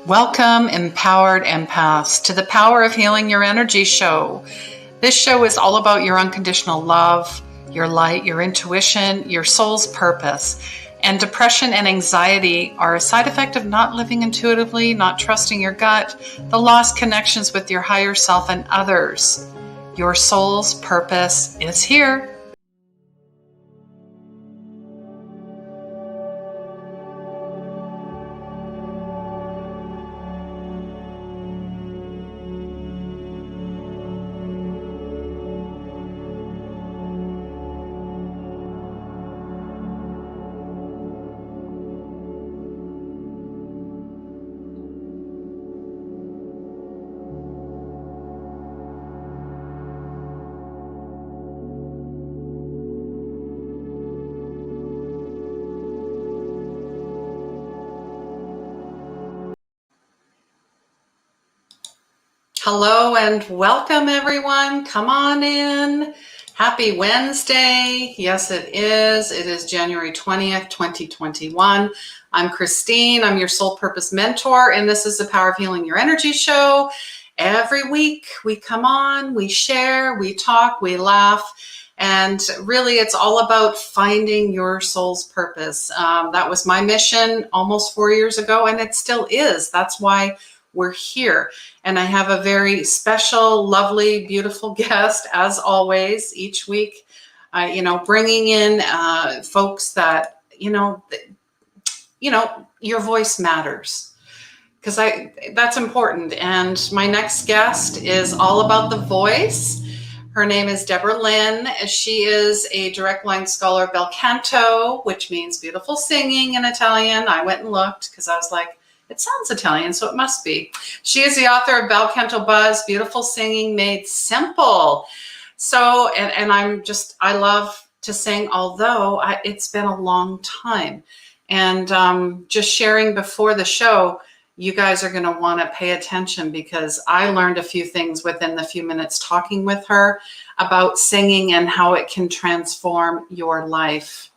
Welcome, empowered empaths, to the Power of Healing Your Energy show. This show is all about your unconditional love, your light, your intuition, your soul's purpose. And depression and anxiety are a side effect of not living intuitively, not trusting your gut, the lost connections with your higher self and others. Your soul's purpose is here. Hello and welcome, everyone. Come on in. Happy Wednesday. Yes, it is. It is January 20th, 2021. I'm Christine. I'm your soul purpose mentor, and this is the Power of Healing Your Energy show. Every week we come on, we share, we talk, we laugh, and really it's all about finding your soul's purpose. That was my mission almost 4 years ago, and it still is. That's why we're here. And I have a very special, lovely, beautiful guest, as always, each week, bringing in folks that, your voice matters, because that's important. And my next guest is all about the voice. Her name is Debra Lynn. She is a direct line scholar of bel canto, which means beautiful singing in Italian. I went and looked because I was like, it sounds Italian, so it must be. She is the author of Bel Canto Buzz, Beautiful Singing Made Simple. So, and I love to sing, although it's been a long time. And just sharing before the show, you guys are going to want to pay attention, because I learned a few things within the few minutes talking with her about singing and how it can transform your life.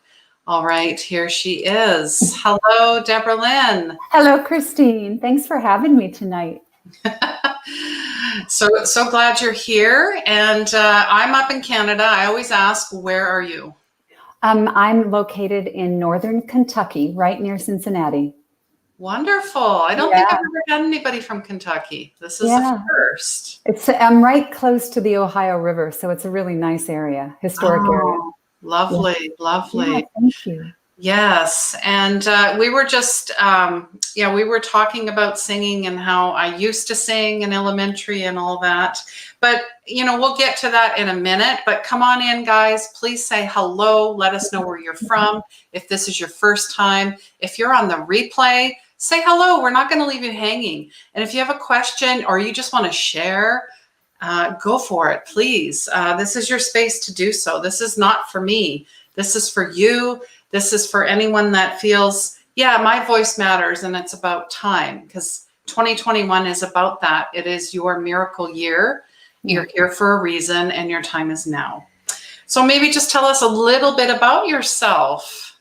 All right, here she is. Hello, Debra Lynn. Hello, Christine. Thanks for having me tonight. So glad you're here. And I'm up in Canada. I always ask, where are you? I'm located in northern Kentucky, right near Cincinnati. Wonderful. I don't think I've ever had anybody from Kentucky. This is the first. I'm right close to the Ohio River, so it's a really nice area, historic area. Lovely, lovely. Yeah, thank you. Yes. And we were just, we were talking about singing and how I used to sing in elementary and all that. But, we'll get to that in a minute. But come on in, guys. Please say hello. Let us know where you're from. If this is your first time, if you're on the replay, say hello. We're not going to leave you hanging. And if you have a question or you just want to share, go for it, please. This is your space to do so. This is not for me. This is for you. This is for anyone that feels, my voice matters, and it's about time, because 2021 is about that. It is your miracle year. You're here for a reason, and your time is now. So maybe just tell us a little bit about yourself.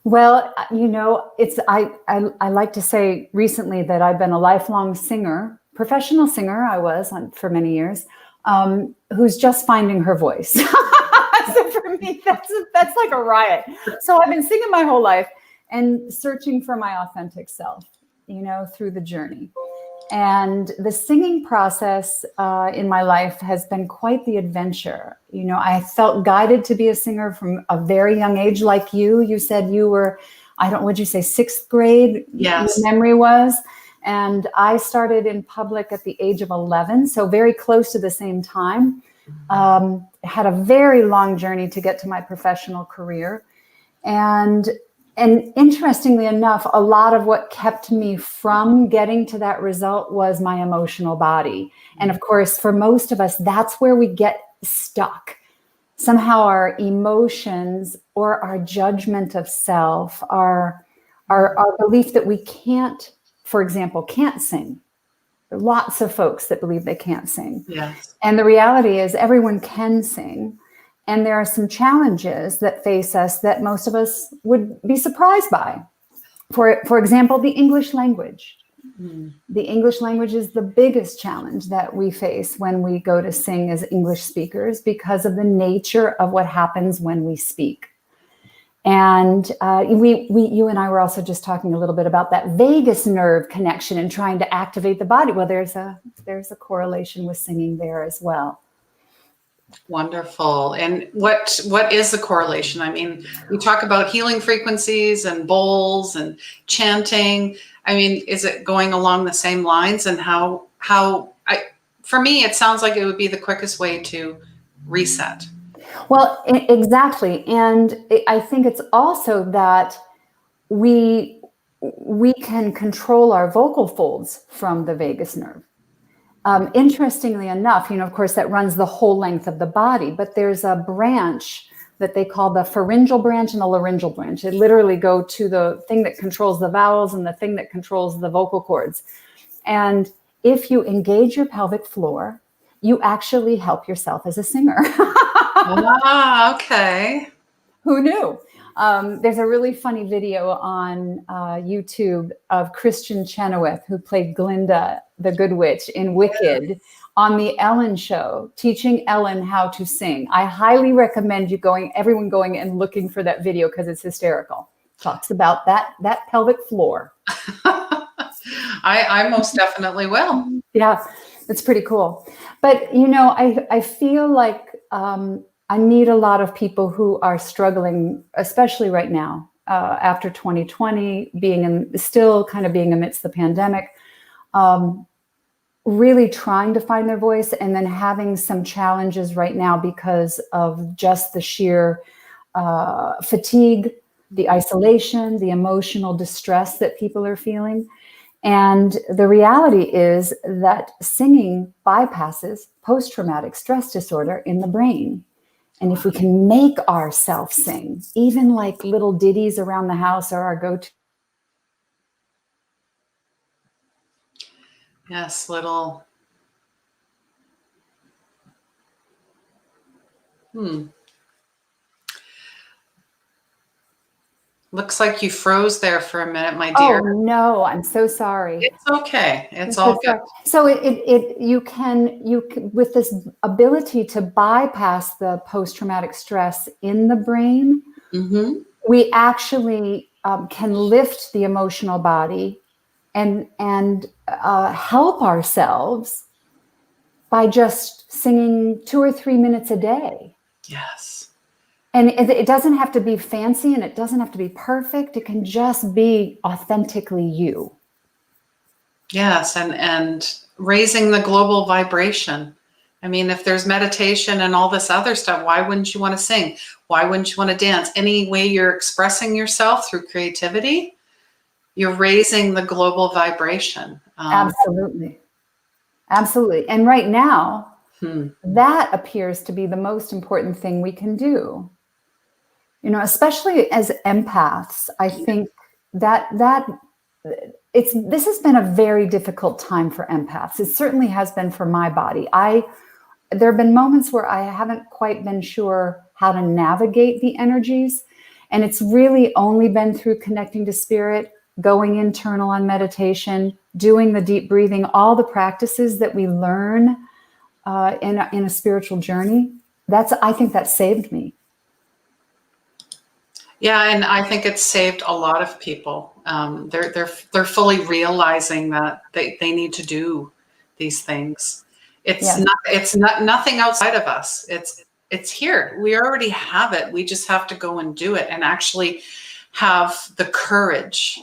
Well, I like to say recently that I've been a lifelong singer, professional singer. I was for many years, who's just finding her voice. So for me, that's like a riot. So I've been singing my whole life and searching for my authentic self, through the journey. And the singing process in my life has been quite the adventure. I felt guided to be a singer from a very young age, like you. You said you were, would you say 6th grade? Yes. Your memory was. And I started in public at the age of 11, so very close to the same time. Had a very long journey to get to my professional career. And interestingly enough, a lot of what kept me from getting to that result was my emotional body. And of course, for most of us, that's where we get stuck. Somehow our emotions or our judgment of self, our belief that we can't, for example, can't sing. There are lots of folks that believe they can't sing. Yes. And the reality is everyone can sing. And there are some challenges that face us that most of us would be surprised by. For example, the English language. Mm. The English language is the biggest challenge that we face when we go to sing as English speakers because of the nature of what happens when we speak. And you and I were also just talking a little bit about that vagus nerve connection and trying to activate the body. Well, there's a correlation with singing there as well. Wonderful. And what is the correlation? I mean, we talk about healing frequencies and bowls and chanting. I mean, is it going along the same lines? And for me, it sounds like it would be the quickest way to reset. Well, exactly. And I think it's also that we can control our vocal folds from the vagus nerve. Interestingly enough, of course, that runs the whole length of the body, but there's a branch that they call the pharyngeal branch and the laryngeal branch. It literally go to the thing that controls the vowels and the thing that controls the vocal cords. And if you engage your pelvic floor, you actually help yourself as a singer. Okay. Who knew? There's a really funny video on YouTube of Christian Chenoweth, who played Glinda, the Good Witch in Wicked, on the Ellen show, teaching Ellen how to sing. I highly recommend everyone going and looking for that video because it's hysterical. Talks about that pelvic floor. I most definitely will. Yeah, it's pretty cool. But I feel like I meet a lot of people who are struggling, especially right now, after 2020, still kind of being amidst the pandemic, really trying to find their voice, and then having some challenges right now because of just the sheer fatigue, the isolation, the emotional distress that people are feeling. And the reality is that singing bypasses post-traumatic stress disorder in the brain. And if we can make ourselves sing, even like little ditties around the house are our go-to. Yes, little. Looks like you froze there for a minute, my dear. Oh no, I'm so sorry. It's okay. It's all good. So you can with this ability to bypass the post-traumatic stress in the brain, we actually can lift the emotional body and help ourselves by just singing 2 or 3 minutes a day. Yes. And it doesn't have to be fancy, and it doesn't have to be perfect. It can just be authentically you. Yes, and raising the global vibration. I mean, if there's meditation and all this other stuff, why wouldn't you want to sing? Why wouldn't you want to dance? Any way you're expressing yourself through creativity, you're raising the global vibration. Absolutely. Absolutely. And right now, that appears to be the most important thing we can do. Especially as empaths, I think that this has been a very difficult time for empaths. It certainly has been for my body. There have been moments where I haven't quite been sure how to navigate the energies. And it's really only been through connecting to spirit, going internal on meditation, doing the deep breathing, all the practices that we learn in a spiritual journey. I think that saved me. Yeah, and I think it's saved a lot of people. They're fully realizing that they need to do these things. It's not nothing outside of us. It's here. We already have it. We just have to go and do it, and actually have the courage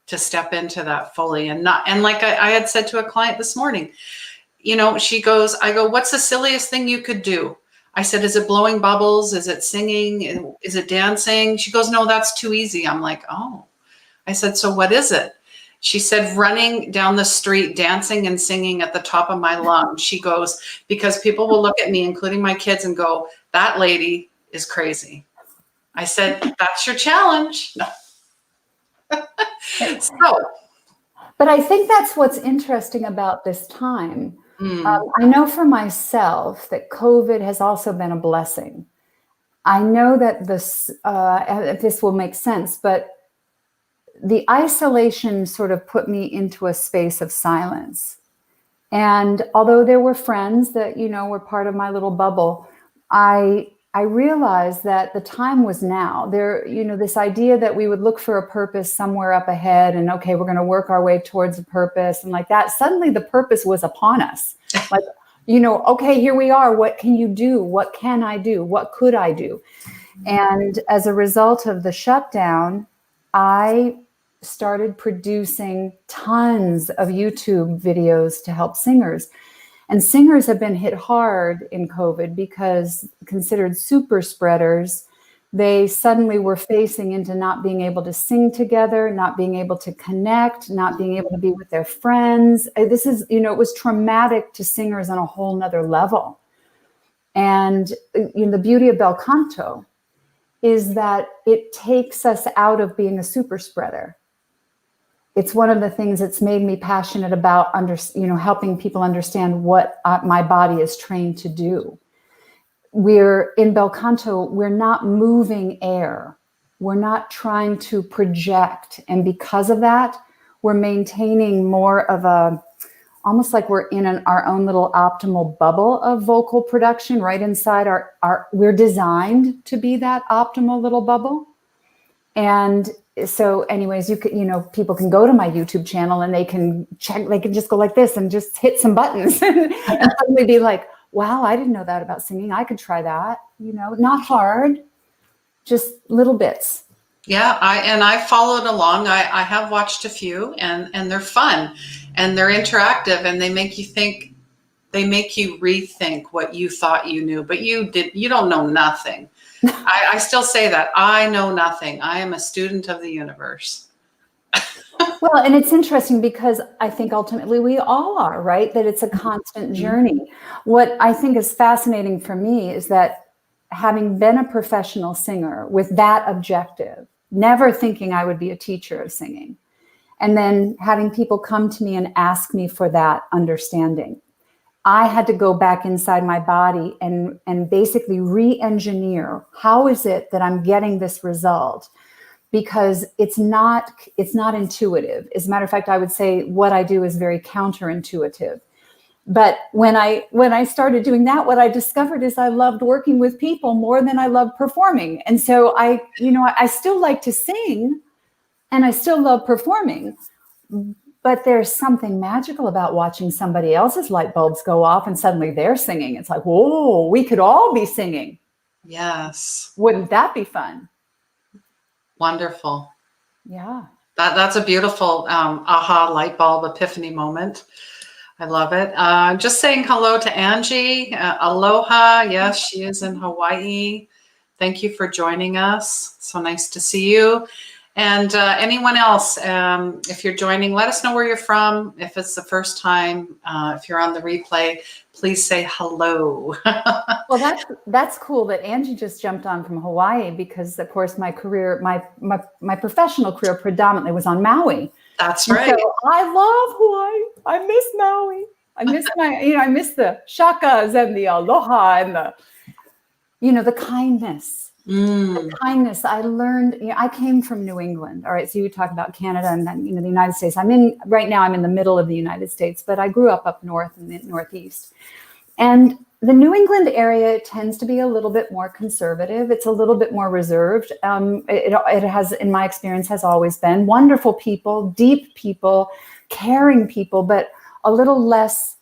to step into that fully. And like I had said to a client this morning, she goes, I go, what's the silliest thing you could do? I said, is it blowing bubbles? Is it singing? Is it dancing? She goes, no, that's too easy. I'm like, oh. I said, so what is it? She said, running down the street, dancing and singing at the top of my lungs. She goes, because people will look at me, including my kids, and go, that lady is crazy. I said, that's your challenge. No. But I think that's what's interesting about this time. I know for myself that COVID has also been a blessing. I know that this will make sense, but the isolation sort of put me into a space of silence. And although there were friends that, were part of my little bubble, I realized that the time was now. There, this idea that we would look for a purpose somewhere up ahead and, okay, we're going to work our way towards a purpose and like that. Suddenly the purpose was upon us. Like, okay, here we are. What can you do? What can I do? What could I do? And as a result of the shutdown, I started producing tons of YouTube videos to help singers. And singers have been hit hard in COVID because considered super spreaders, they suddenly were facing into not being able to sing together, not being able to connect, not being able to be with their friends. This is, it was traumatic to singers on a whole nother level. And the beauty of bel canto is that it takes us out of being a super spreader. It's one of the things that's made me passionate about helping people understand what my body is trained to do. We're in bel canto, we're not moving air. We're not trying to project. And because of that, we're maintaining more of almost like we're in our own little optimal bubble of vocal production right inside we're designed to be that optimal little bubble. And so anyways, people can go to my YouTube channel and they can check, they can just go like this and just hit some buttons and suddenly be like, wow, I didn't know that about singing. I could try that, not hard, just little bits. Yeah, I followed along. I have watched a few and they're fun and they're interactive and they make you think, they make you rethink what you thought you knew, but you don't know nothing. I still say that I know nothing. I am a student of the universe. Well, and it's interesting because I think ultimately we all are, right? That it's a constant journey. What I think is fascinating for me is that having been a professional singer with that objective, never thinking I would be a teacher of singing, and then having people come to me and ask me for that understanding, I had to go back inside my body and basically re-engineer how is it that I'm getting this result, because it's not intuitive. As a matter of fact, I would say what I do is very counterintuitive. But when I started doing that, what I discovered is I loved working with people more than I loved performing. And so I still like to sing and I still love performing. But there's something magical about watching somebody else's light bulbs go off and suddenly they're singing. It's like, whoa, we could all be singing. Yes. Wouldn't that be fun? Wonderful. Yeah. That's a beautiful aha light bulb epiphany moment. I love it. Just saying hello to Angie. Aloha. Yes, she is in Hawaii. Thank you for joining us. So nice to see you. And anyone else, if you're joining, let us know where you're from. If it's the first time, if you're on the replay, please say hello. Well, that's cool that Angie just jumped on from Hawaii, because of course my career, my professional career predominantly was on Maui. That's right. So I love Hawaii. I miss Maui. I miss I miss the shakas and the aloha and the kindness. The kindness I learned. I came from New England. All right, so you talk about Canada and then the United States. Right now I'm in the middle of the United States, but I grew up north in the Northeast, and the New England area tends to be a little bit more conservative. It's a little bit more reserved. It has, in my experience, has always been wonderful people, deep people, caring people, but a little less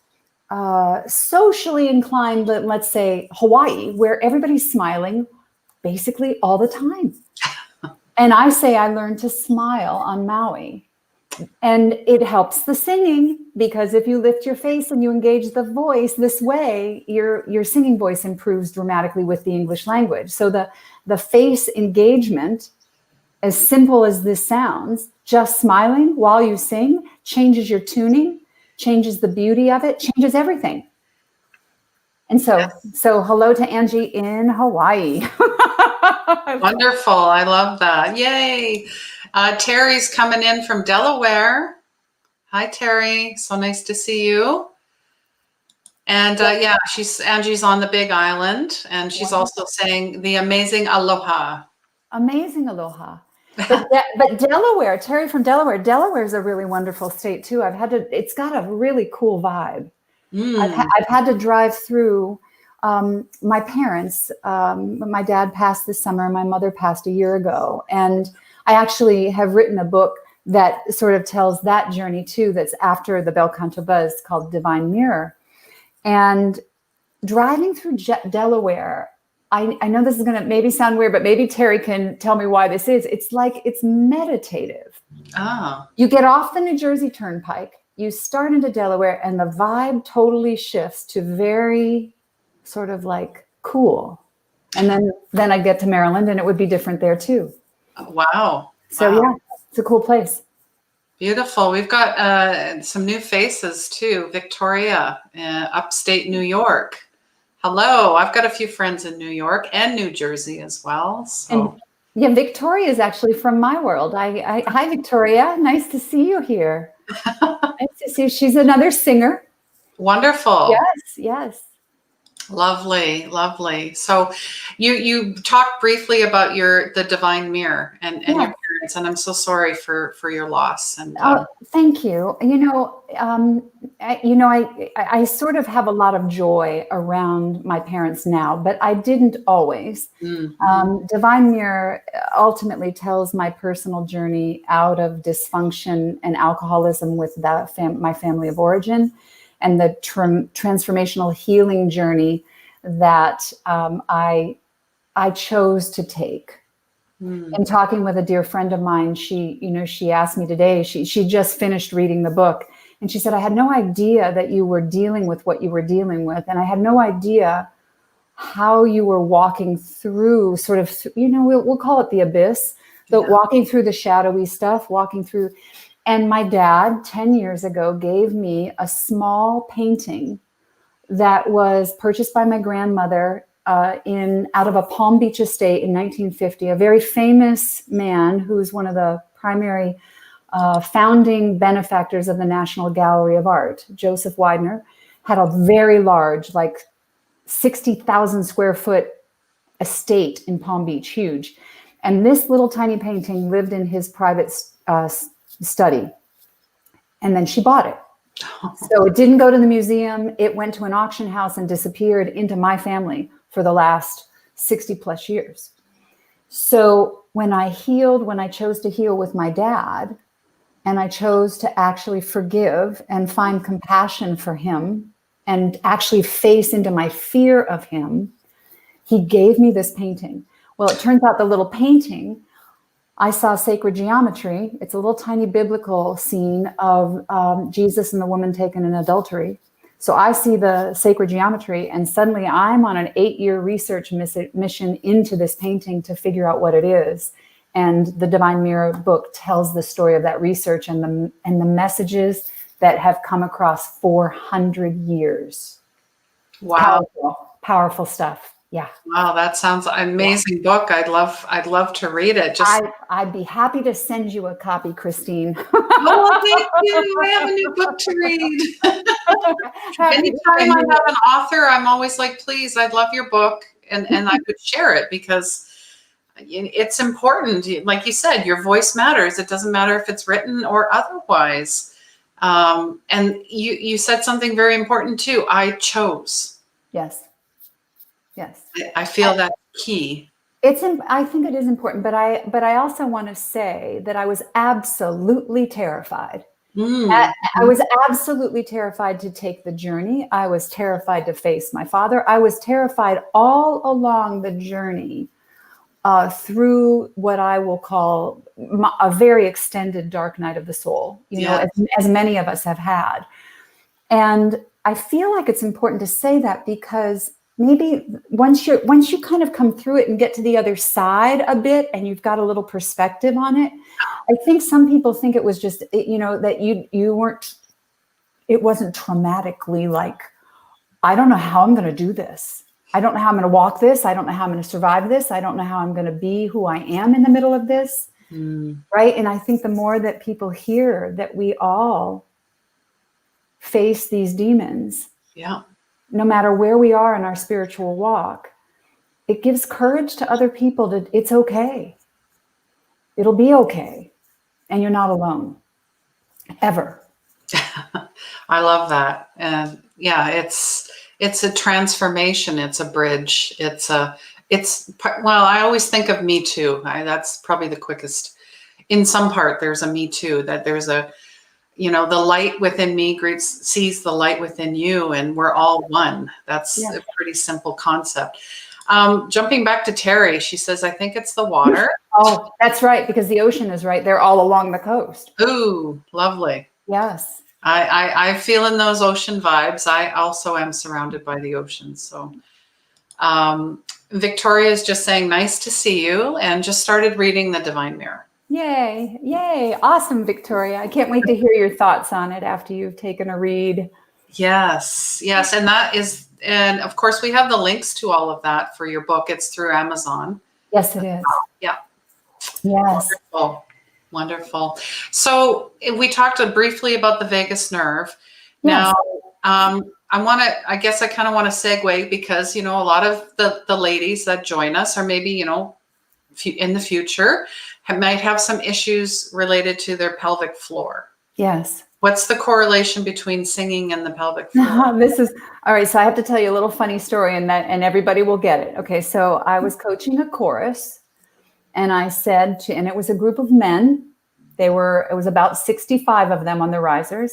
socially inclined. Let's say Hawaii, where everybody's smiling basically all the time. And I say I learned to smile on Maui. And it helps the singing, because if you lift your face and you engage the voice this way, your singing voice improves dramatically with the English language. So the face engagement, as simple as this sounds, just smiling while you sing changes your tuning, changes the beauty of it, changes everything. And so hello to Angie in Hawaii. Wonderful. I love that. Yay. Terry's coming in from Delaware. Hi, Terry. So nice to see you. And Angie's on the Big Island, and she's also saying the amazing aloha. Amazing aloha. But Delaware, Terry from Delaware is a really wonderful state too. It's got a really cool vibe. I've had to drive through. My parents, my dad passed this summer, my mother passed a year ago. And I actually have written a book that sort of tells that journey too, that's after the Bel Canto Buzz, called Divine Mirror. And driving through Delaware, I know this is going to maybe sound weird, but maybe Terry can tell me why this is. It's meditative. Oh. You get off the New Jersey Turnpike, you start into Delaware, and the vibe totally shifts to very sort of like cool. And then I get to Maryland, and it would be different there too. Wow. So yeah, it's a cool place. Beautiful. We've got some new faces too. Victoria, upstate New York. Hello. I've got a few friends in New York and New Jersey as well. So. And yeah, Victoria is actually from my world. Hi, Victoria. Nice to see you here. Nice to see you. She's another singer. Wonderful. Yes. Lovely, lovely. So you talked briefly about the divine mirror and your parents, and I'm so sorry for your loss. And thank you. I sort of have a lot of joy around my parents now, but I didn't always. Divine mirror ultimately tells my personal journey out of dysfunction and alcoholism with my family of origin, and the transformational healing journey that I chose to take. And talking with a dear friend of mine, she asked me today, she just finished reading the book, and she said, I had no idea that you were dealing with what you were dealing with. And I had no idea how you were walking through sort of, we'll call it the abyss, walking through the shadowy stuff, walking through. And my dad 10 years ago gave me a small painting that was purchased by my grandmother out of a Palm Beach estate in 1950, a very famous man who's one of the primary founding benefactors of the National Gallery of Art. Joseph Widener had a very large, like 60,000 square foot estate in Palm Beach, huge. And this little tiny painting lived in his private study. And then she bought it. So it didn't go to the museum. It went to an auction house and disappeared into my family for the last 60 plus years. So when I chose to heal with my dad, and I chose to actually forgive and find compassion for him and actually face into my fear of him, he gave me this painting. Well, it turns out the little painting, I saw sacred geometry. It's a little tiny biblical scene of Jesus and the woman taken in adultery. So I see the sacred geometry, and suddenly I'm on an 8-year research mission into this painting to figure out what it is. And the Divine Mirror book tells the story of that research and the messages that have come across 400 years. Wow. Powerful stuff. Yeah. Wow, that sounds amazing book. I'd love to read it. I'd be happy to send you a copy, Christine. Oh, thank you. I have a new book to read. Anytime I have an author, I'm always like, please, I'd love your book, and I would share it because it's important. Like you said, your voice matters. It doesn't matter if it's written or otherwise. And you said something very important too. I chose. Yes. I feel that's key. I think it is important, but I also want to say that I was absolutely terrified. I was absolutely terrified to take the journey. I was terrified to face my father. I was terrified all along the journey through what I will call a very extended dark night of the soul, as many of us have had. And I feel like it's important to say that because maybe once you kind of come through it and get to the other side a bit and you've got a little perspective on it, I think some people think it was just, that you weren't, it wasn't traumatically like, I don't know how I'm going to do this. I don't know how I'm going to walk this. I don't know how I'm going to survive this. I don't know how I'm going to be who I am in the middle of this. Right. And I think the more that people hear that we all face these demons, no matter where we are in our spiritual walk, it gives courage to other people it's okay. It'll be okay. And you're not alone, ever. I love that. And yeah, it's a transformation. It's a bridge. Well, I always think of Me Too. That's probably the quickest. In some part, there's a Me Too, that there's a, the light within me sees the light within you, and we're all one. That's a pretty simple concept. Jumping back to Terry, she says, I think it's the water. Oh, that's right, because the ocean is right there all along the coast. Ooh, lovely. Yes. I feel in those ocean vibes. I also am surrounded by the ocean. So Victoria is just saying, nice to see you, and just started reading the Divine Mirror. Yay. Yay. Awesome, Victoria. I can't wait to hear your thoughts on it after you've taken a read. Yes. Yes. And of course we have the links to all of that for your book. It's through Amazon. Yes, it is. Yeah. Yes. Wonderful. Wonderful. So we talked briefly about the vagus nerve. Yes. Now, I guess I kind of want to segue, because, a lot of the ladies that join us are maybe, in the future might have some issues related to their pelvic floor. Yes. What's the correlation between singing and the pelvic floor? This is all right. So I have to tell you a little funny story, and everybody will get it. Okay. So I was coaching a chorus, and I said and it was a group of men. It was about 65 of them on the risers.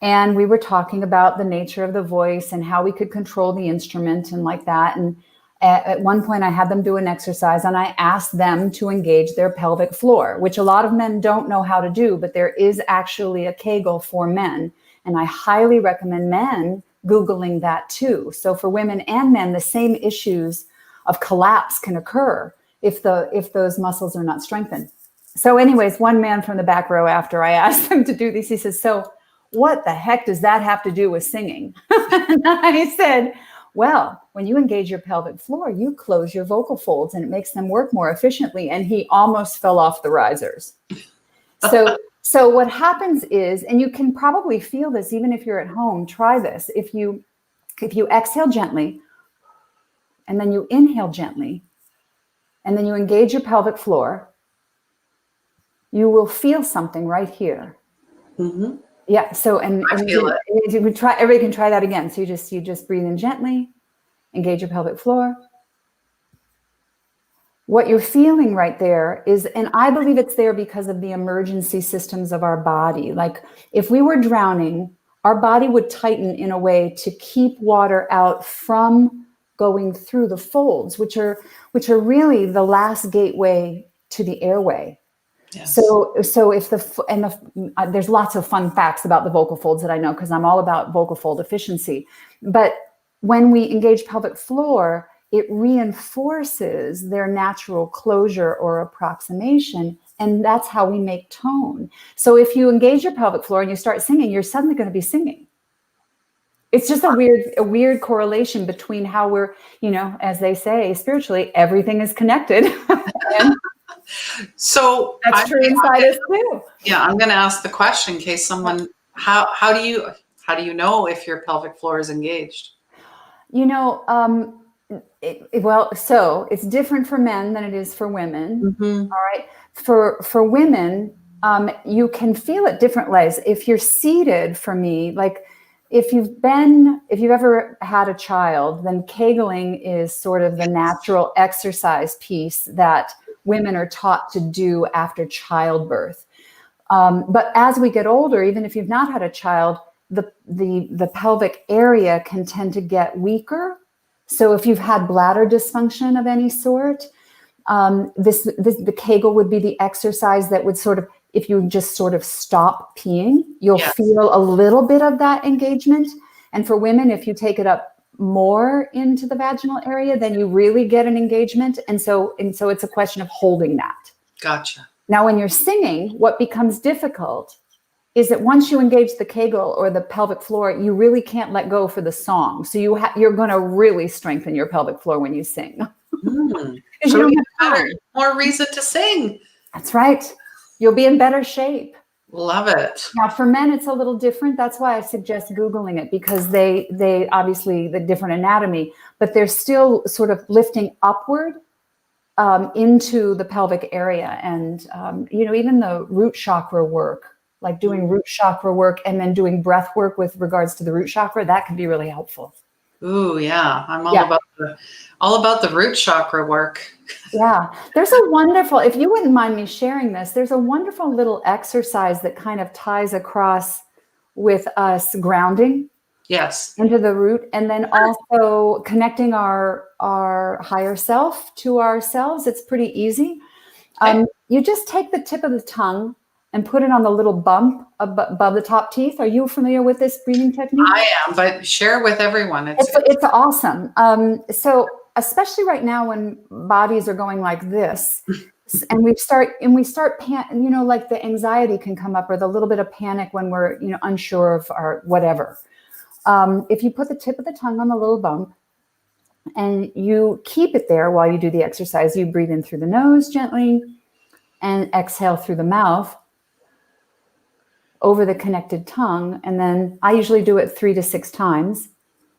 And we were talking about the nature of the voice and how we could control the instrument and like that. And at one point I had them do an exercise, and I asked them to engage their pelvic floor, which a lot of men don't know how to do, but there is actually a Kegel for men. And I highly recommend men Googling that too. So for women and men, the same issues of collapse can occur if those muscles are not strengthened. So anyways, one man from the back row, after I asked them to do this, he says, so what the heck does that have to do with singing? And I said, well, when you engage your pelvic floor, you close your vocal folds and it makes them work more efficiently. And he almost fell off the risers. So what happens is, and you can probably feel this even if you're at home, try this. If you exhale gently, and then you inhale gently, and then you engage your pelvic floor, you will feel something right here. Mm-hmm. Yeah. So, and feel it. Everybody can try that again. So you just breathe in gently, engage your pelvic floor. What you're feeling right there is, and I believe it's there because of the emergency systems of our body. Like if we were drowning, our body would tighten in a way to keep water out from going through the folds, which are really the last gateway to the airway. Yes. So if there's lots of fun facts about the vocal folds that I know, because I'm all about vocal fold efficiency. But when we engage pelvic floor, it reinforces their natural closure or approximation. And that's how we make tone. So if you engage your pelvic floor and you start singing, you're suddenly going to be singing. It's just a weird correlation between how we're, as they say, spiritually, everything is connected. So that's true inside us too. Yeah, I'm going to ask the question in case someone. How do you know if your pelvic floor is engaged? So it's different for men than it is for women. Mm-hmm. All right, for women, you can feel it different ways. If you're seated, for me, like if you've ever had a child, then Kegling is sort of the natural exercise piece that women are taught to do after childbirth. But as we get older, even if you've not had a child, the pelvic area can tend to get weaker. So if you've had bladder dysfunction of any sort, the Kegel would be the exercise that would sort of, if you just sort of stop peeing, you'll feel a little bit of that engagement. And for women, if you take it up more into the vaginal area, then you really get an engagement. And so it's a question of holding that. Gotcha. Now, when you're singing, what becomes difficult is that once you engage the Kegel or the pelvic floor, you really can't let go for the song. So you're going to really strengthen your pelvic floor when you sing. So you have more reason to sing. That's right. You'll be in better shape. Love it. Now, for men, it's a little different. That's why I suggest Googling it, because they obviously the different anatomy, but they're still sort of lifting upward. into the pelvic area. And, even the root chakra work, like doing root chakra work and then doing breath work with regards to the root chakra, that can be really helpful. Ooh, yeah. I'm Yeah. all about the root chakra work. Yeah. There's a wonderful, if you wouldn't mind me sharing this, there's a wonderful little exercise that kind of ties across with us grounding Yes. into the root, and then also connecting our higher self to ourselves. It's pretty easy. Okay. You just take the tip of the tongue and put it on the little bump above the top teeth. Are you familiar with this breathing technique? I am, but share with everyone. It's awesome. So especially right now when bodies are going like this, and we start like the anxiety can come up, or the little bit of panic when we're unsure of our whatever. If you put the tip of the tongue on the little bump and you keep it there while you do the exercise, you breathe in through the nose gently and exhale through the mouth over the connected tongue. And then I usually do it 3 to 6 times.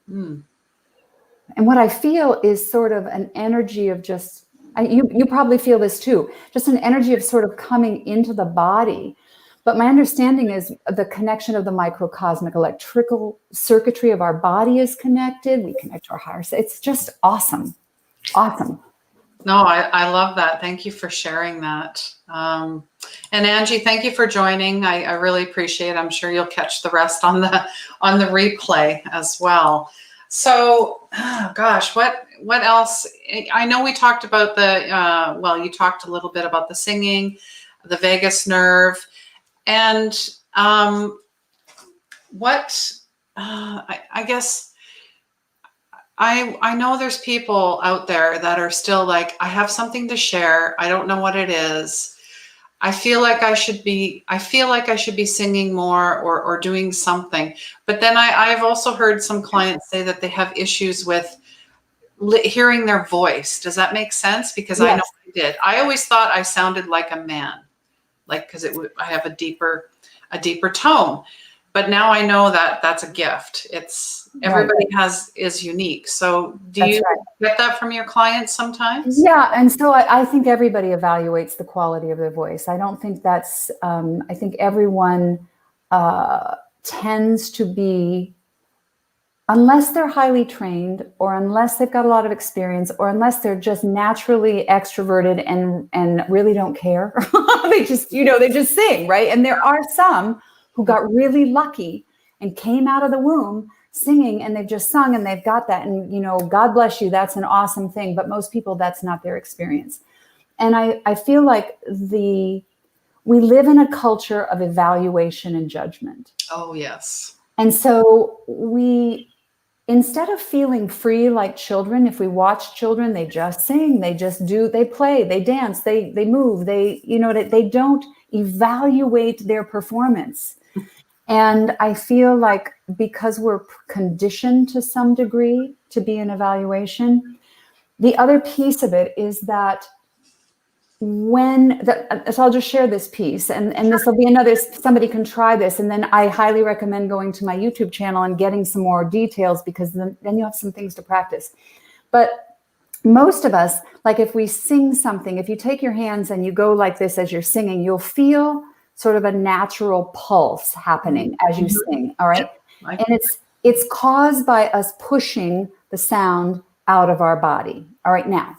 And what I feel is sort of an energy of just, you probably feel this too, just an energy of sort of coming into the body. But my understanding is the connection of the microcosmic electrical circuitry of our body is connected. We connect to our higher self. It's just awesome. Awesome. No, I love that. Thank you for sharing that. And Angie, thank you for joining. I really appreciate it. I'm sure you'll catch the rest on the replay as well. So, gosh, what else? I know we talked about you talked a little bit about the singing, the vagus nerve, and I guess I know there's people out there that are still like, I have something to share. I don't know what it is. I feel like I should be singing more or doing something. But then I've also heard some clients say that they have issues with hearing their voice. Does that make sense? Because yes. I know I did. I always thought I sounded like a man, like, because I have a deeper tone. But now I know that that's a gift. It's everybody is unique. So do you get that from your clients sometimes? Yeah. And so I think everybody evaluates the quality of their voice. I don't think that's, I think everyone tends to be, unless they're highly trained or unless they've got a lot of experience or unless they're just naturally extroverted and really don't care, they just sing, right? And there are some who got really lucky and came out of the womb singing, and they've just sung and they've got that. And, God bless you. That's an awesome thing. But most people, that's not their experience. And I feel like we live in a culture of evaluation and judgment. Oh, yes. And so instead of feeling free like children, if we watch children, they just sing, they just do, they play, they dance, they move, they don't evaluate their performance. And I feel like because we're conditioned to some degree to be an evaluation, the other piece of it is that so I'll just share this piece, and this will be another, somebody can try this, and then I highly recommend going to my YouTube channel and getting some more details, because then you have some things to practice. But most of us, like if we sing something, if you take your hands and you go like this as you're singing, you'll feel sort of a natural pulse happening as you sing, all right? And it's caused by us pushing the sound out of our body. All right, now,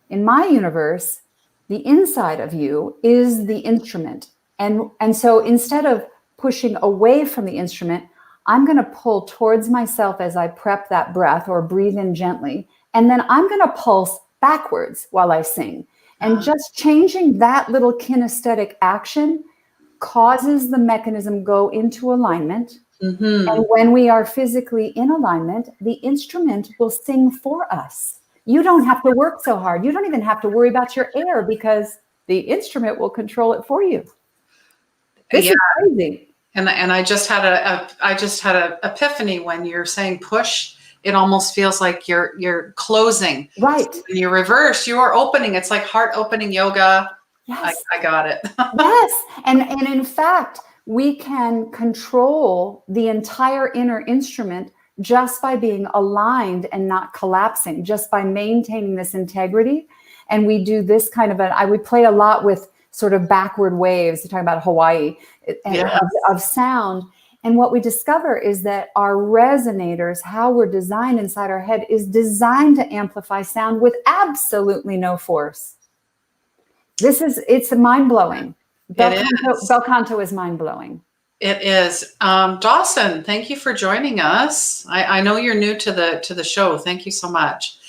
in my universe, the inside of you is the instrument. And so instead of pushing away from the instrument, I'm going to pull towards myself as I prep that breath or breathe in gently. And then I'm going to pulse backwards while I sing. And just changing that little kinesthetic action causes the mechanism go into alignment. Mm-hmm. And when we are physically in alignment, the instrument will sing for us. You don't have to work so hard. You don't even have to worry about your air, because the instrument will control it for you. This is crazy. And I just had a epiphany when you're saying push. It almost feels like you're closing. Right. When you reverse, you are opening. It's like heart opening yoga. Yes. I got it. Yes. And in fact, we can control the entire inner instrument just by being aligned and not collapsing, just by maintaining this integrity. And we do this kind of we play a lot with sort of backward waves. You're talking about Hawaii and Yes. of sound. And what we discover is that our resonators, how we're designed inside our head, is designed to amplify sound with absolutely no force. It's mind-blowing. Bel canto is mind-blowing. It is. Dawson, thank you for joining us. I know you're new to the show. Thank you so much.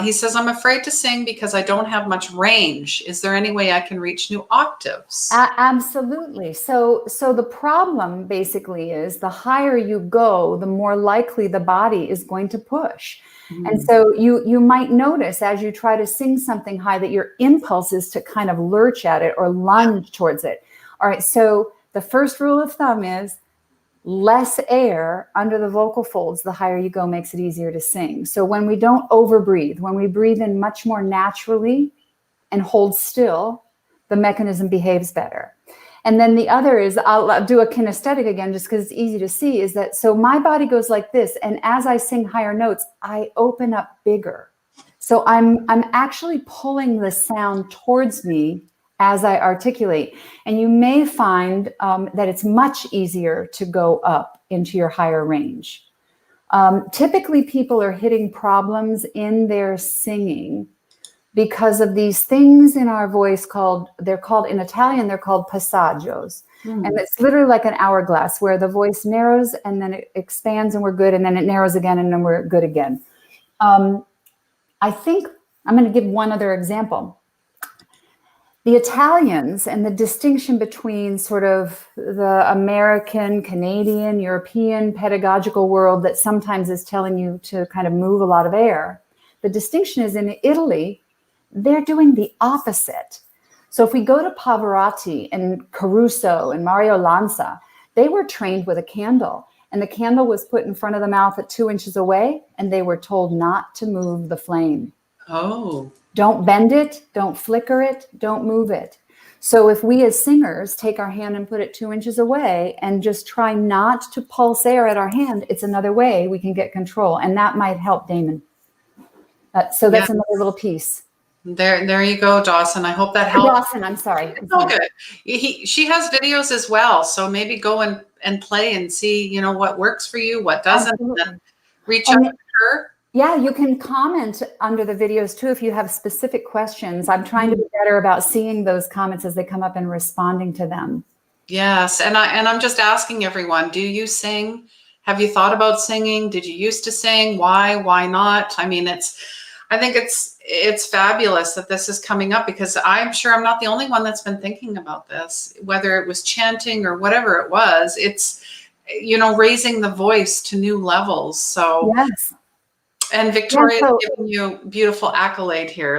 He says, I'm afraid to sing because I don't have much range. Is there any way I can reach new octaves? Absolutely. So the problem basically is the higher you go, the more likely the body is going to push. And so you might notice as you try to sing something high that your impulse is to kind of lurch at it or lunge towards it. All right. So the first rule of thumb is less air under the vocal folds, the higher you go, makes it easier to sing. So when we don't overbreathe, when we breathe in much more naturally and hold still, the mechanism behaves better. And then the other is, I'll do a kinesthetic again, just because it's easy to see, is that, so my body goes like this. And as I sing higher notes, I open up bigger. So I'm actually pulling the sound towards me as I articulate. And you may find that it's much easier to go up into your higher range. Typically, people are hitting problems in their singing because of these things in our voice they're called in Italian, they're called passagios. And it's literally like an hourglass where the voice narrows and then it expands and we're good. And then it narrows again and then we're good again. I think I'm going to give one other example. The Italians, and the distinction between sort of the American, Canadian, European pedagogical world that sometimes is telling you to kind of move a lot of air. The distinction is in Italy, they're doing the opposite. So if we go to Pavarotti and Caruso and Mario Lanza, they were trained with a candle, and the candle was put in front of the mouth at 2 inches away, and they were told not to move the flame. Oh. Don't bend it, don't flicker it, don't move it. So if we as singers take our hand and put it 2 inches away and just try not to pulse air at our hand, it's another way we can get control. And that might help Damon. So that's another little piece. There you go, Dawson. I hope that helps. Dawson, I'm sorry. It's all good. She has videos as well, so maybe go and play and see, what works for you, what doesn't, and reach out to her. Yeah, you can comment under the videos too if you have specific questions. I'm trying to be better about seeing those comments as they come up and responding to them. Yes, and I'm just asking everyone, do you sing? Have you thought about singing? Did you used to sing? Why not? I mean, I think it's fabulous that this is coming up, because I'm sure I'm not the only one that's been thinking about this, whether it was chanting or whatever it was. It's, raising the voice to new levels. So yes. And Victoria's giving you beautiful accolade here.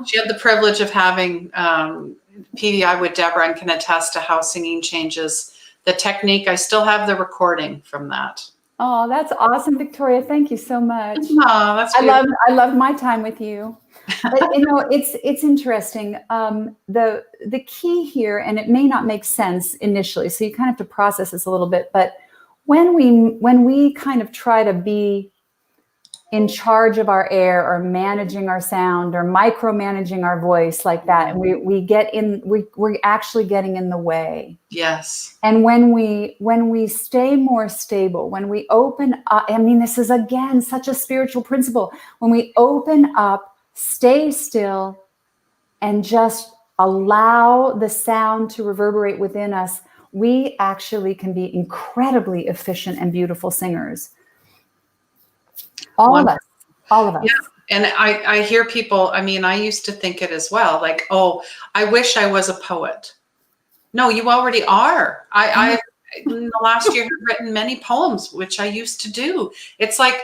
She had the privilege of having PDI with Debra and can attest to how singing changes the technique. I still have the recording from that. Oh, that's awesome, Victoria. Thank you so much. Oh, that's beautiful. I love my time with you. But it's interesting. The key here, and it may not make sense initially, so you kind of have to process this a little bit. But when we kind of try to be in charge of our air or managing our sound or micromanaging our voice like that, and we're actually getting in the way. Yes. And when we stay more stable, when we open up, I mean, this is again such a spiritual principle. When we open up, stay still, and just allow the sound to reverberate within us, we actually can be incredibly efficient and beautiful singers. All of us. Yeah. And I hear people, I mean, I used to think it as well, like, oh, I wish I was a poet. No, you already are. I in the last year have written many poems, which I used to do. It's like,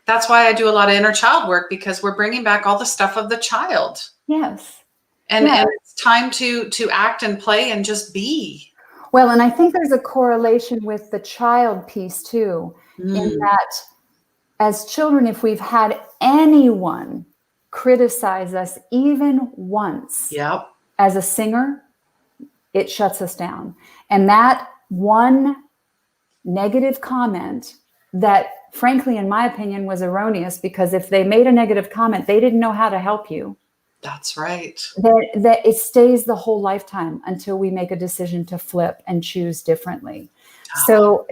that's why I do a lot of inner child work, because we're bringing back all the stuff of the child. Yes. And it's time to act and play and just be. Well, and I think there's a correlation with the child piece too, in that as children, if we've had anyone criticize us even once as a singer, it shuts us down. And that one negative comment that, frankly, in my opinion, was erroneous, because if they made a negative comment, they didn't know how to help you. That's right. That it stays the whole lifetime until we make a decision to flip and choose differently. So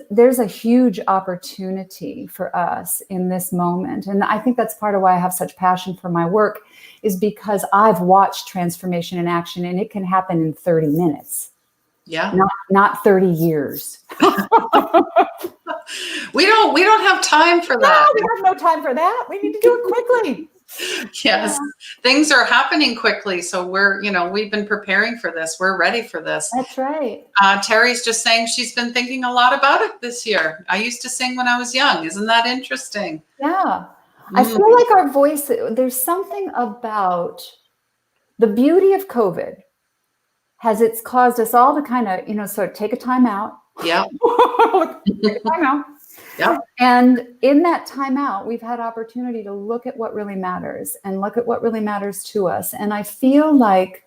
there's a huge opportunity for us in this moment. And I think that's part of why I have such passion for my work, is because I've watched transformation in action, and it can happen in 30 minutes. Yeah. Not 30 years. We don't have time for No, that. we have no time for that. We need to do it quickly. Yes. Yeah. Things are happening quickly. So we've been preparing for this. We're ready for this. That's right. Terry's just saying she's been thinking a lot about it this year. I used to sing when I was young. Isn't that interesting? Yeah. I feel like our voice, there's something about the beauty of COVID it's caused us all to kind of, sort of take a time out. Yeah. Take a time out. Yep. And in that time out, we've had opportunity to look at what really matters and look at what really matters to us. And I feel like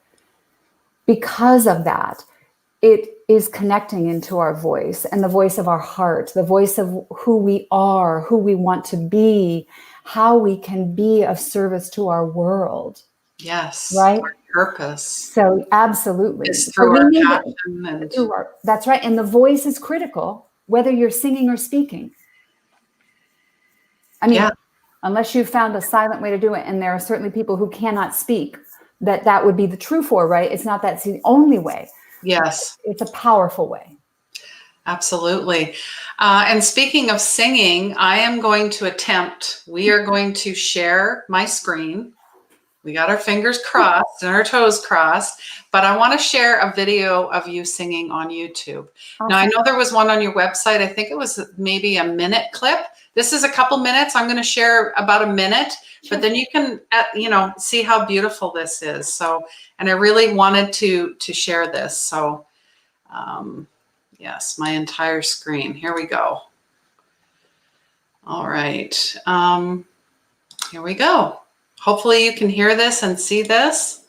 because of that, it is connecting into our voice and the voice of our heart, the voice of who we are, who we want to be, how we can be of service to our world. Yes. Right? Our purpose. So absolutely. Is through our passion and that's right. And the voice is critical, whether you're singing or speaking. I mean, unless you've found a silent way to do it, and there are certainly people who cannot speak, that would be the true for, right? It's not that's the only way. Yes. It's a powerful way. Absolutely. And speaking of singing, we are going to share my screen. We got our fingers crossed and our toes crossed, but I want to share a video of you singing on YouTube. Awesome. Now, I know there was one on your website. I think it was maybe a minute clip. This is a couple minutes. I'm going to share about a minute, but then you can, see how beautiful this is. So, and I really wanted to share this. So, yes, my entire screen. Here we go. All right. Here we go. Hopefully you can hear this and see this.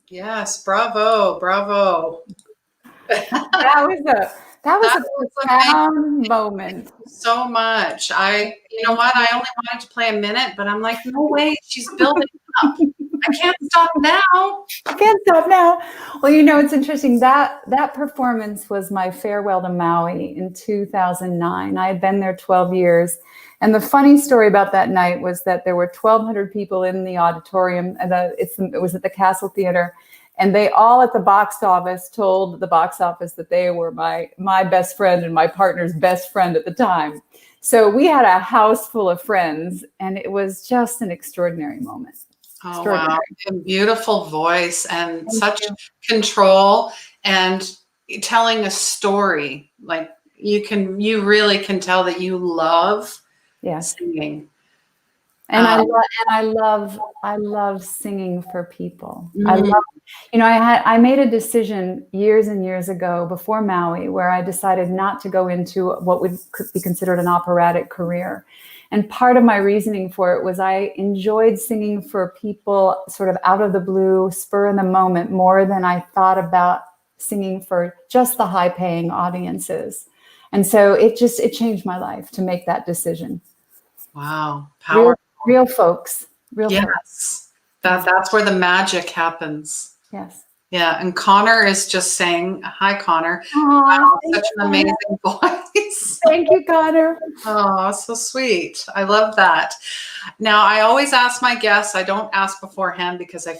Yes, bravo, bravo. That was That a was amazing. profound moment. So much. You know Thank what? you. I only wanted to play a minute, but I'm like, no way, she's building up. I can't stop now. I can't stop now. Well, it's interesting that performance was my farewell to Maui in 2009. I had been there 12 years. And the funny story about that night was that there were 1,200 people in the auditorium. And it was at the Castle Theater. And they all at the box office told the box office that they were my best friend and my partner's best friend at the time. So we had a house full of friends, and it was just an extraordinary moment. Oh, wow. And beautiful voice and Thank such you. control and telling a story. Like you really can tell that you love Yes. singing. And I love singing for people. I Mm, love, I made a decision years and years ago before Maui where I decided not to go into what could be considered an operatic career. And part of my reasoning for it was I enjoyed singing for people sort of out of the blue, spur in the moment, more than I thought about singing for just the high paying audiences. And so it changed my life to make that decision. wow. Real, Power. real folks, real folks. Yes. That's where the magic happens. Yes. Yeah. And Connor is just saying, hi, Connor. Aw, Wow, such an amazing voice. thank you, Connor. Oh, so sweet. I love that. Now, I always ask my guests, I don't ask beforehand because I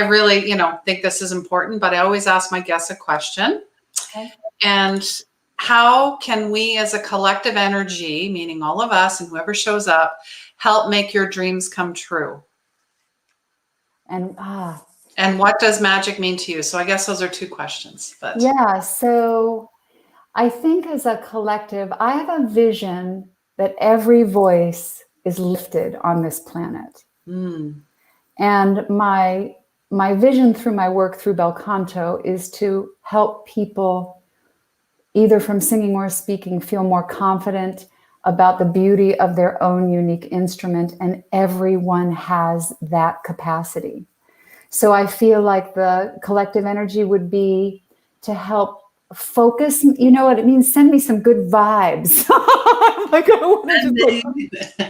really, think this is important, but I always ask my guests a question. Okay. And how can we as a collective energy, meaning all of us and whoever shows up, help make your dreams come true? And what does magic mean to you? So I guess those are two questions. But yeah, so I think as a collective, I have a vision that every voice is lifted on this planet. And my vision through my work through Bel Canto is to help people either from singing or speaking feel more confident about the beauty of their own unique instrument, and everyone has that capacity. So I feel like the collective energy would be to help focus. You know what it means? Send me some good vibes. Like I want to just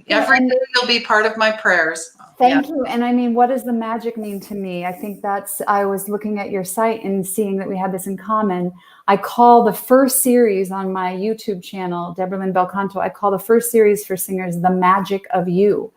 every day you'll be part of my prayers. Thank you. And I mean, what does the magic mean to me? I think I was looking at your site and seeing that we had this in common. I call the first series on my YouTube channel, Debra Lynn Bel Canto, I call the first series for singers, The Magic of You,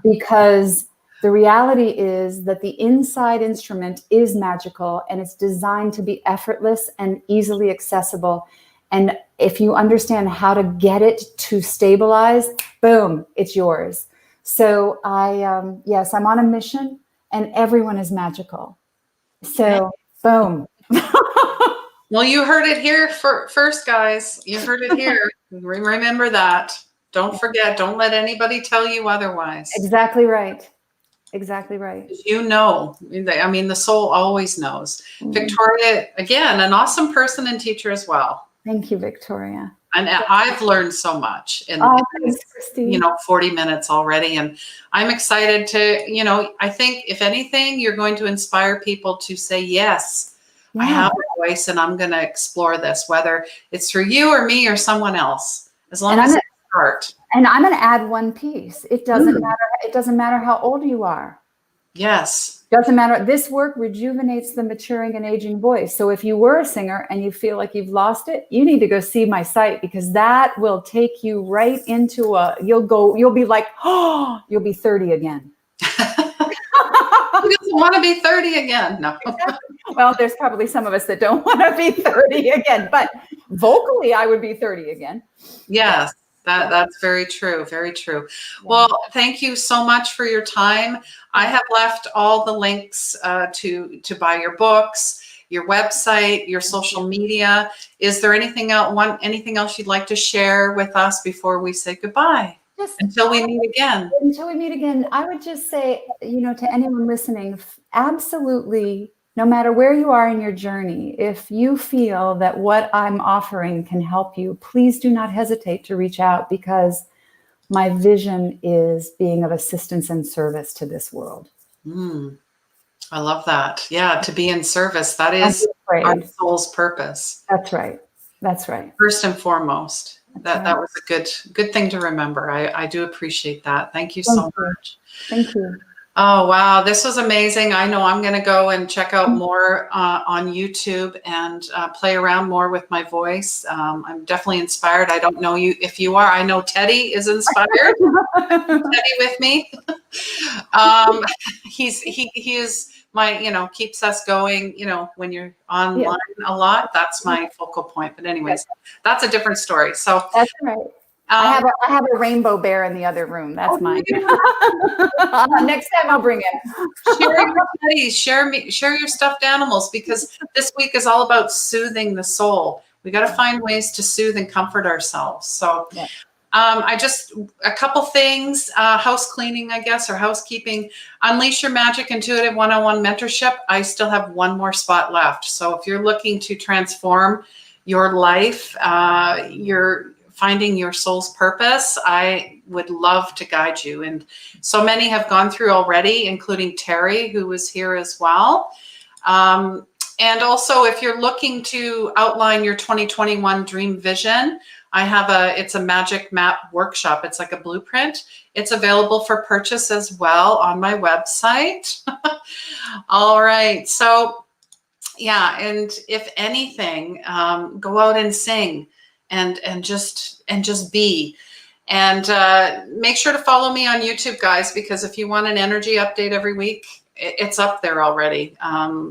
because the reality is that the inside instrument is magical and it's designed to be effortless and easily accessible. And if you understand how to get it to stabilize, boom, it's yours. So yes, I'm on a mission and everyone is magical. So boom. Well, you heard it here first, guys. You heard it here. Remember that. Don't forget. Don't let anybody tell you otherwise. Exactly right. Exactly right. I mean, the soul always knows. Victoria, again, an awesome person and teacher as well. Thank you, Victoria. And I've learned so much in thanks, Christine. 40 minutes already. And I'm excited to, I think if anything, you're going to inspire people to say, yes, I have a voice and I'm going to explore this, whether it's through you or me or someone else, as long as it's art. And I'm going to add one piece. It doesn't matter. It doesn't matter how old you are. Yes. Doesn't matter. This work rejuvenates the maturing and aging voice. So if you were a singer and you feel like you've lost it, you need to go see my site, because that will take you right into you'll be like, oh, you'll be 30 again. Who doesn't want to be 30 again? No. Exactly. Well, there's probably some of us that don't want to be 30 again, but vocally I would be 30 again. Yes. That's very true. Very true. Well, thank you so much for your time. I have left all the links to buy your books, your website, your social media. Is there anything else you'd like to share with us before we say goodbye? Until we meet again. Until we meet again, I would just say, to anyone listening, absolutely, no matter where you are in your journey, if you feel that what I'm offering can help you, please do not hesitate to reach out, because my vision is being of assistance and service to this world. I love that. Yeah, to be in service. That Don't is be our afraid. soul's purpose. That's right. That's right. First and foremost. That's That right. was a good thing to remember. I do appreciate that. Thank you Thank so you. much. Thank you. Oh, wow. This was amazing. I know I'm going to go and check out more on YouTube and play around more with my voice. I'm definitely inspired. I don't know you if you are. I know Teddy is inspired. Teddy with me. um, he is my, keeps us going, when you're online a lot, that's my focal point. But anyways, that's a different story. So That's right. I have a rainbow bear in the other room. That's mine. Next time I'll bring it. Share your studies, share your stuffed animals, because this week is all about soothing the soul. We got to find ways to soothe and comfort ourselves. So Yeah. a couple things, house cleaning, I guess, or housekeeping. Unleash Your Magic Intuitive One-on-One Mentorship. I still have one more spot left. So if you're looking to transform your life, you're finding your soul's purpose, I would love to guide you. And so many have gone through already, including Terry, who was here as well. And also, if you're looking to outline your 2021 dream vision, it's a magic map workshop. It's like a blueprint. It's available for purchase as well on my website. All right. So yeah. And if anything, go out and sing and just be, and make sure to follow me on YouTube, guys, because if you want an energy update every week, it's up there already.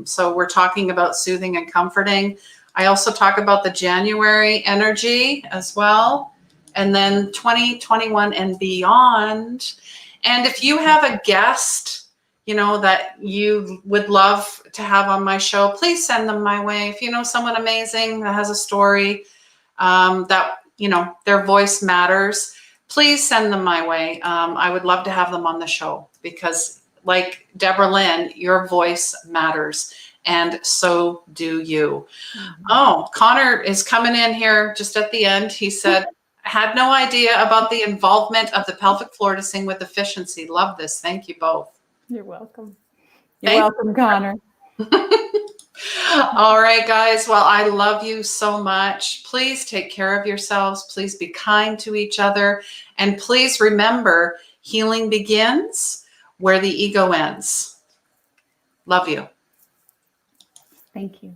So we're talking about soothing and comforting. I also talk about the January energy as well, and then 2021 and beyond. And if you have a guest, that you would love to have on my show, please send them my way. If you know someone amazing that has a story, that, their voice matters, please send them my way. I would love to have them on the show, because like Debra Lynn, your voice matters, and so do you. Mm-hmm. Oh, Connor is coming in here just at the end. He said, had no idea about the involvement of the pelvic floor to sing with efficiency. Love this. Thank you both. You're welcome. You're welcome, Connor. All right, guys. Well, I love you so much. Please take care of yourselves. Please be kind to each other. And please remember, healing begins where the ego ends. Love you. Thank you.